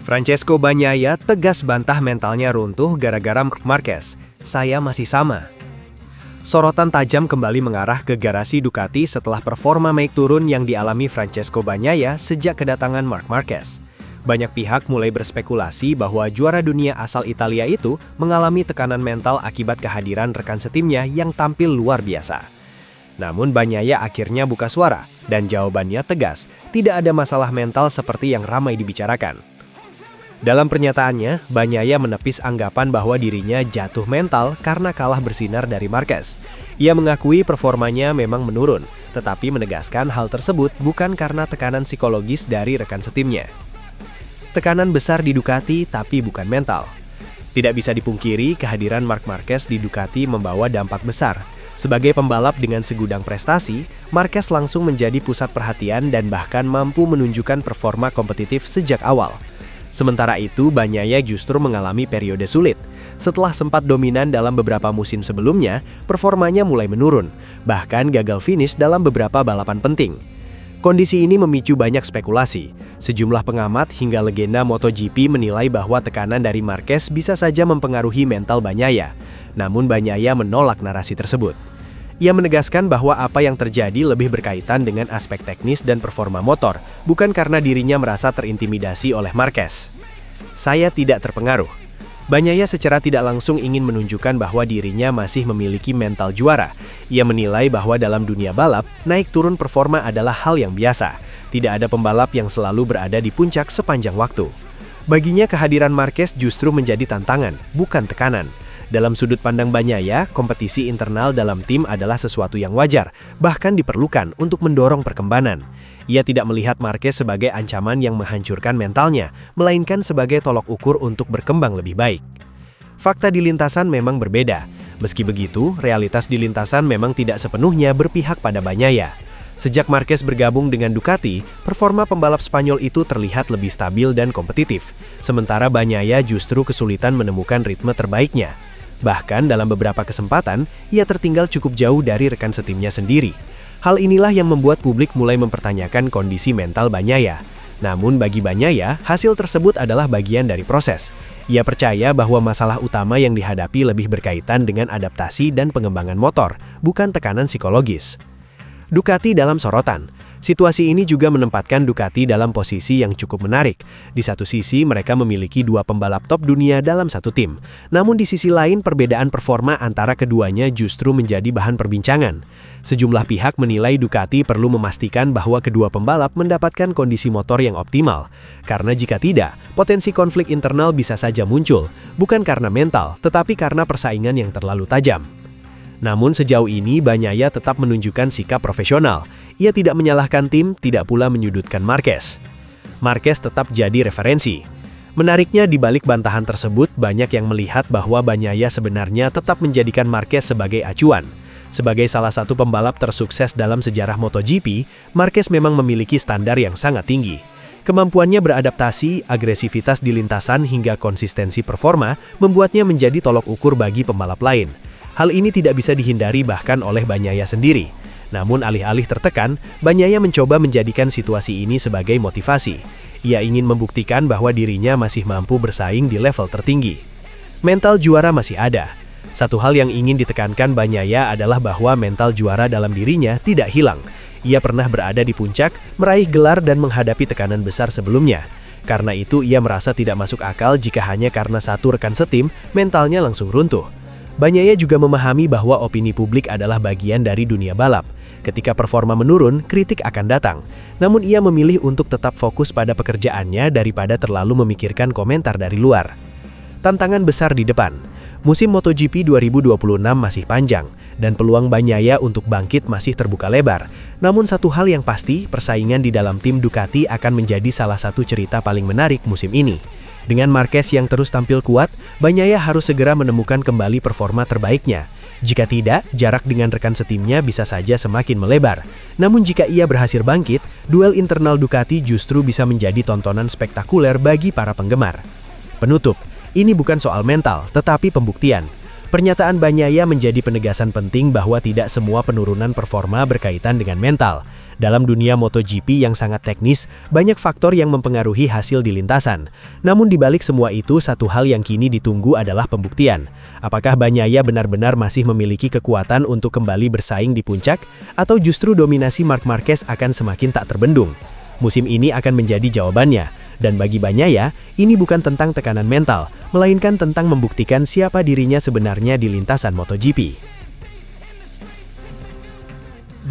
Francesco Bagnaia tegas bantah mentalnya runtuh gara-gara Marc Marquez. Saya masih sama. Sorotan tajam kembali mengarah ke garasi Ducati setelah performa naik turun yang dialami Francesco Bagnaia sejak kedatangan Marc Marquez. Banyak pihak mulai berspekulasi bahwa juara dunia asal Italia itu mengalami tekanan mental akibat kehadiran rekan setimnya yang tampil luar biasa. Namun Bagnaia akhirnya buka suara, dan jawabannya tegas, tidak ada masalah mental seperti yang ramai dibicarakan. Dalam pernyataannya, Bagnaia menepis anggapan bahwa dirinya jatuh mental karena kalah bersinar dari Marquez. Ia mengakui performanya memang menurun, tetapi menegaskan hal tersebut bukan karena tekanan psikologis dari rekan setimnya. Tekanan besar di Ducati tapi bukan mental. Tidak bisa dipungkiri, kehadiran Marc Marquez di Ducati membawa dampak besar. Sebagai pembalap dengan segudang prestasi, Marquez langsung menjadi pusat perhatian dan bahkan mampu menunjukkan performa kompetitif sejak awal. Sementara itu, Bagnaia justru mengalami periode sulit. Setelah sempat dominan dalam beberapa musim sebelumnya, performanya mulai menurun, bahkan gagal finish dalam beberapa balapan penting. Kondisi ini memicu banyak spekulasi. Sejumlah pengamat hingga legenda MotoGP menilai bahwa tekanan dari Marquez bisa saja mempengaruhi mental Bagnaia. Namun Bagnaia menolak narasi tersebut. Ia menegaskan bahwa apa yang terjadi lebih berkaitan dengan aspek teknis dan performa motor, bukan karena dirinya merasa terintimidasi oleh Marquez. Saya tidak terpengaruh. Bagnaia secara tidak langsung ingin menunjukkan bahwa dirinya masih memiliki mental juara. Ia menilai bahwa dalam dunia balap, naik turun performa adalah hal yang biasa. Tidak ada pembalap yang selalu berada di puncak sepanjang waktu. Baginya kehadiran Marquez justru menjadi tantangan, bukan tekanan. Dalam sudut pandang Bagnaia, kompetisi internal dalam tim adalah sesuatu yang wajar, bahkan diperlukan untuk mendorong perkembangan. Ia tidak melihat Marquez sebagai ancaman yang menghancurkan mentalnya, melainkan sebagai tolok ukur untuk berkembang lebih baik. Fakta di lintasan memang berbeda. Meski begitu, realitas di lintasan memang tidak sepenuhnya berpihak pada Bagnaia. Sejak Marquez bergabung dengan Ducati, performa pembalap Spanyol itu terlihat lebih stabil dan kompetitif. Sementara Bagnaia justru kesulitan menemukan ritme terbaiknya. Bahkan dalam beberapa kesempatan, ia tertinggal cukup jauh dari rekan setimnya sendiri. Hal inilah yang membuat publik mulai mempertanyakan kondisi mental Bagnaia. Namun bagi Bagnaia, hasil tersebut adalah bagian dari proses. Ia percaya bahwa masalah utama yang dihadapi lebih berkaitan dengan adaptasi dan pengembangan motor, bukan tekanan psikologis. Ducati dalam sorotan. Situasi ini juga menempatkan Ducati dalam posisi yang cukup menarik. Di satu sisi, mereka memiliki dua pembalap top dunia dalam satu tim. Namun di sisi lain, perbedaan performa antara keduanya justru menjadi bahan perbincangan. Sejumlah pihak menilai Ducati perlu memastikan bahwa kedua pembalap mendapatkan kondisi motor yang optimal. Karena jika tidak, potensi konflik internal bisa saja muncul, bukan karena mental, tetapi karena persaingan yang terlalu tajam. Namun sejauh ini Bagnaia tetap menunjukkan sikap profesional. Ia tidak menyalahkan tim, tidak pula menyudutkan Marquez. Marquez tetap jadi referensi. Menariknya di balik bantahan tersebut, banyak yang melihat bahwa Bagnaia sebenarnya tetap menjadikan Marquez sebagai acuan. Sebagai salah satu pembalap tersukses dalam sejarah MotoGP, Marquez memang memiliki standar yang sangat tinggi. Kemampuannya beradaptasi, agresivitas di lintasan hingga konsistensi performa membuatnya menjadi tolok ukur bagi pembalap lain. Hal ini tidak bisa dihindari bahkan oleh Bagnaia sendiri. Namun alih-alih tertekan, Bagnaia mencoba menjadikan situasi ini sebagai motivasi. Ia ingin membuktikan bahwa dirinya masih mampu bersaing di level tertinggi. Mental juara masih ada. Satu hal yang ingin ditekankan Bagnaia adalah bahwa mental juara dalam dirinya tidak hilang. Ia pernah berada di puncak, meraih gelar dan menghadapi tekanan besar sebelumnya. Karena itu ia merasa tidak masuk akal jika hanya karena satu rekan setim, mentalnya langsung runtuh. Bagnaia juga memahami bahwa opini publik adalah bagian dari dunia balap. Ketika performa menurun, kritik akan datang. Namun ia memilih untuk tetap fokus pada pekerjaannya daripada terlalu memikirkan komentar dari luar. Tantangan besar di depan. Musim MotoGP 2026 masih panjang, dan peluang Bagnaia untuk bangkit masih terbuka lebar. Namun satu hal yang pasti, persaingan di dalam tim Ducati akan menjadi salah satu cerita paling menarik musim ini. Dengan Marquez yang terus tampil kuat, Bagnaia harus segera menemukan kembali performa terbaiknya. Jika tidak, jarak dengan rekan setimnya bisa saja semakin melebar. Namun jika ia berhasil bangkit, duel internal Ducati justru bisa menjadi tontonan spektakuler bagi para penggemar. Penutup, ini bukan soal mental, tetapi pembuktian. Pernyataan Bagnaia menjadi penegasan penting bahwa tidak semua penurunan performa berkaitan dengan mental. Dalam dunia MotoGP yang sangat teknis, banyak faktor yang mempengaruhi hasil di lintasan. Namun di balik semua itu, satu hal yang kini ditunggu adalah pembuktian. Apakah Bagnaia benar-benar masih memiliki kekuatan untuk kembali bersaing di puncak, atau justru dominasi Marc Marquez akan semakin tak terbendung? Musim ini akan menjadi jawabannya. Dan bagi Bagnaia, ini bukan tentang tekanan mental, melainkan tentang membuktikan siapa dirinya sebenarnya di lintasan MotoGP.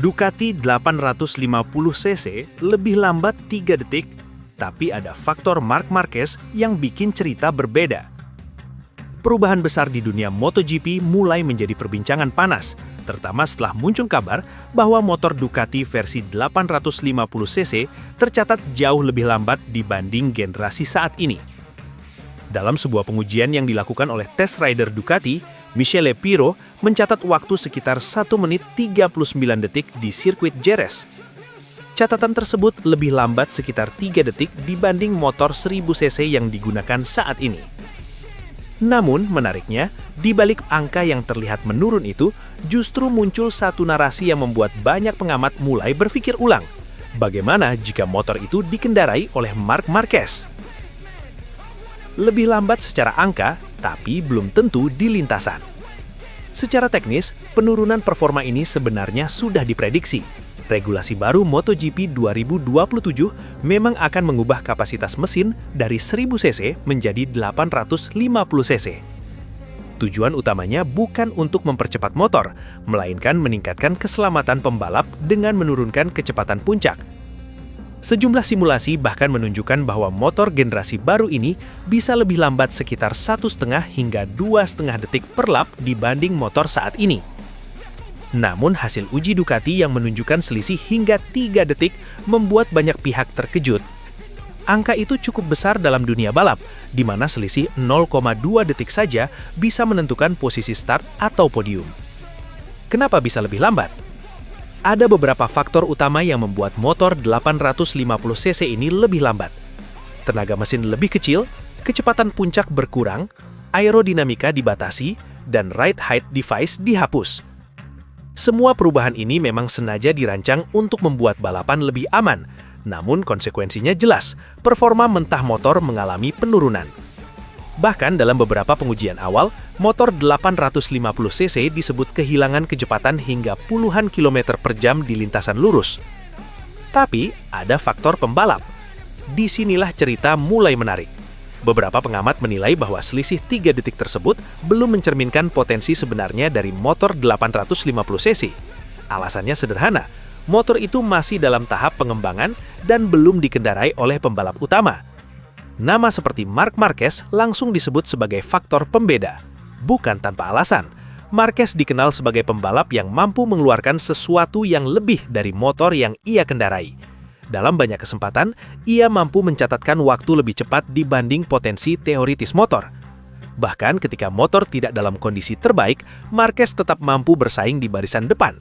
Ducati 850cc lebih lambat 3 detik, tapi ada faktor Marc Marquez yang bikin cerita berbeda. Perubahan besar di dunia MotoGP mulai menjadi perbincangan panas, terutama setelah muncul kabar bahwa motor Ducati versi 850cc tercatat jauh lebih lambat dibanding generasi saat ini. Dalam sebuah pengujian yang dilakukan oleh test rider Ducati, Michele Pirro mencatat waktu sekitar 1 menit 39 detik di sirkuit Jerez. Catatan tersebut lebih lambat sekitar 3 detik dibanding motor 1000cc yang digunakan saat ini. Namun, menariknya, di balik angka yang terlihat menurun itu, justru muncul satu narasi yang membuat banyak pengamat mulai berpikir ulang. Bagaimana jika motor itu dikendarai oleh Marc Marquez? Lebih lambat secara angka, tapi belum tentu di lintasan. Secara teknis, penurunan performa ini sebenarnya sudah diprediksi. Regulasi baru MotoGP 2027 memang akan mengubah kapasitas mesin dari 1000cc menjadi 850cc. Tujuan utamanya bukan untuk mempercepat motor, melainkan meningkatkan keselamatan pembalap dengan menurunkan kecepatan puncak. Sejumlah simulasi bahkan menunjukkan bahwa motor generasi baru ini bisa lebih lambat sekitar 1,5 hingga 2,5 detik per lap dibanding motor saat ini. Namun hasil uji Ducati yang menunjukkan selisih hingga 3 detik membuat banyak pihak terkejut. Angka itu cukup besar dalam dunia balap, di mana selisih 0,2 detik saja bisa menentukan posisi start atau podium. Kenapa bisa lebih lambat? Ada beberapa faktor utama yang membuat motor 850cc ini lebih lambat. Tenaga mesin lebih kecil, kecepatan puncak berkurang, aerodinamika dibatasi, dan ride height device dihapus. Semua perubahan ini memang sengaja dirancang untuk membuat balapan lebih aman, namun konsekuensinya jelas, performa mentah motor mengalami penurunan. Bahkan dalam beberapa pengujian awal, motor 850cc disebut kehilangan kecepatan hingga puluhan kilometer per jam di lintasan lurus. Tapi, ada faktor pembalap. Disinilah cerita mulai menarik. Beberapa pengamat menilai bahwa selisih 3 detik tersebut belum mencerminkan potensi sebenarnya dari motor 850cc. Alasannya sederhana, motor itu masih dalam tahap pengembangan dan belum dikendarai oleh pembalap utama. Nama seperti Marc Marquez langsung disebut sebagai faktor pembeda. Bukan tanpa alasan, Marquez dikenal sebagai pembalap yang mampu mengeluarkan sesuatu yang lebih dari motor yang ia kendarai. Dalam banyak kesempatan, ia mampu mencatatkan waktu lebih cepat dibanding potensi teoritis motor. Bahkan ketika motor tidak dalam kondisi terbaik, Marquez tetap mampu bersaing di barisan depan.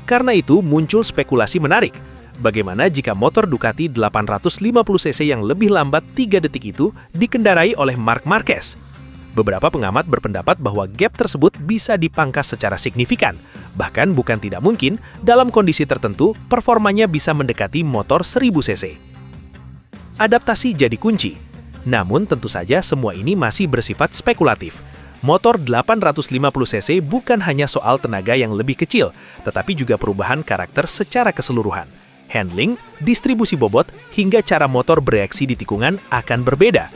Karena itu muncul spekulasi menarik. Bagaimana jika motor Ducati 850cc yang lebih lambat 3 detik itu dikendarai oleh Marc Marquez? Beberapa pengamat berpendapat bahwa gap tersebut bisa dipangkas secara signifikan. Bahkan bukan tidak mungkin, dalam kondisi tertentu, performanya bisa mendekati motor 1000cc. Adaptasi jadi kunci. Namun tentu saja semua ini masih bersifat spekulatif. Motor 850cc bukan hanya soal tenaga yang lebih kecil, tetapi juga perubahan karakter secara keseluruhan. Handling, distribusi bobot, hingga cara motor bereaksi di tikungan akan berbeda.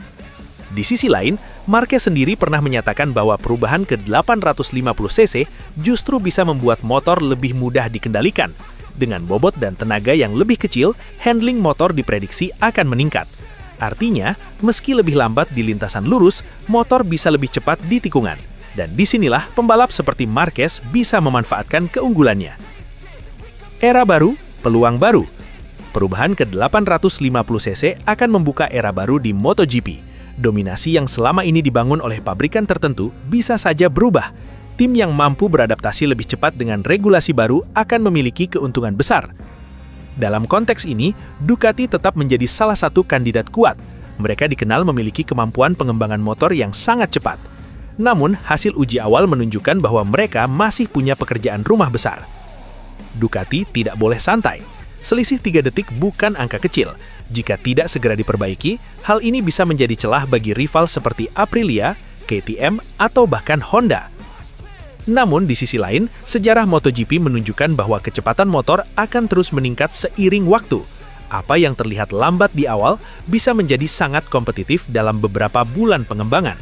Di sisi lain, Marquez sendiri pernah menyatakan bahwa perubahan ke 850cc justru bisa membuat motor lebih mudah dikendalikan. Dengan bobot dan tenaga yang lebih kecil, handling motor diprediksi akan meningkat. Artinya, meski lebih lambat di lintasan lurus, motor bisa lebih cepat di tikungan. Dan disinilah pembalap seperti Marquez bisa memanfaatkan keunggulannya. Era baru, peluang baru. Perubahan ke 850cc akan membuka era baru di MotoGP. Dominasi yang selama ini dibangun oleh pabrikan tertentu bisa saja berubah. Tim yang mampu beradaptasi lebih cepat dengan regulasi baru akan memiliki keuntungan besar. Dalam konteks ini, Ducati tetap menjadi salah satu kandidat kuat. Mereka dikenal memiliki kemampuan pengembangan motor yang sangat cepat. Namun, hasil uji awal menunjukkan bahwa mereka masih punya pekerjaan rumah besar. Ducati tidak boleh santai. Selisih 3 detik bukan angka kecil. Jika tidak segera diperbaiki, hal ini bisa menjadi celah bagi rival seperti Aprilia, KTM, atau bahkan Honda. Namun, di sisi lain, sejarah MotoGP menunjukkan bahwa kecepatan motor akan terus meningkat seiring waktu. Apa yang terlihat lambat di awal bisa menjadi sangat kompetitif dalam beberapa bulan pengembangan.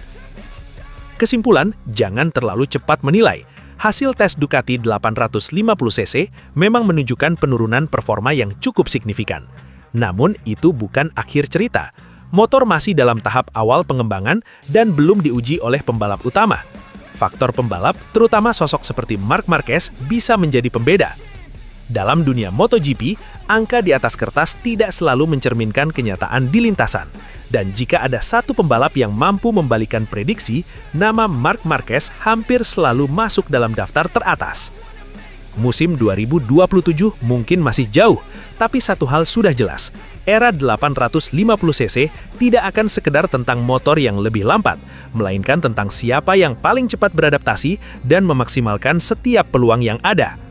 Kesimpulan, jangan terlalu cepat menilai. Hasil tes Ducati 850cc memang menunjukkan penurunan performa yang cukup signifikan. Namun, itu bukan akhir cerita. Motor masih dalam tahap awal pengembangan dan belum diuji oleh pembalap utama. Faktor pembalap, terutama sosok seperti Marc Marquez, bisa menjadi pembeda. Dalam dunia MotoGP, angka di atas kertas tidak selalu mencerminkan kenyataan di lintasan. Dan jika ada satu pembalap yang mampu membalikan prediksi, nama Marc Marquez hampir selalu masuk dalam daftar teratas. Musim 2027 mungkin masih jauh, tapi satu hal sudah jelas. Era 850cc tidak akan sekedar tentang motor yang lebih lambat, melainkan tentang siapa yang paling cepat beradaptasi dan memaksimalkan setiap peluang yang ada.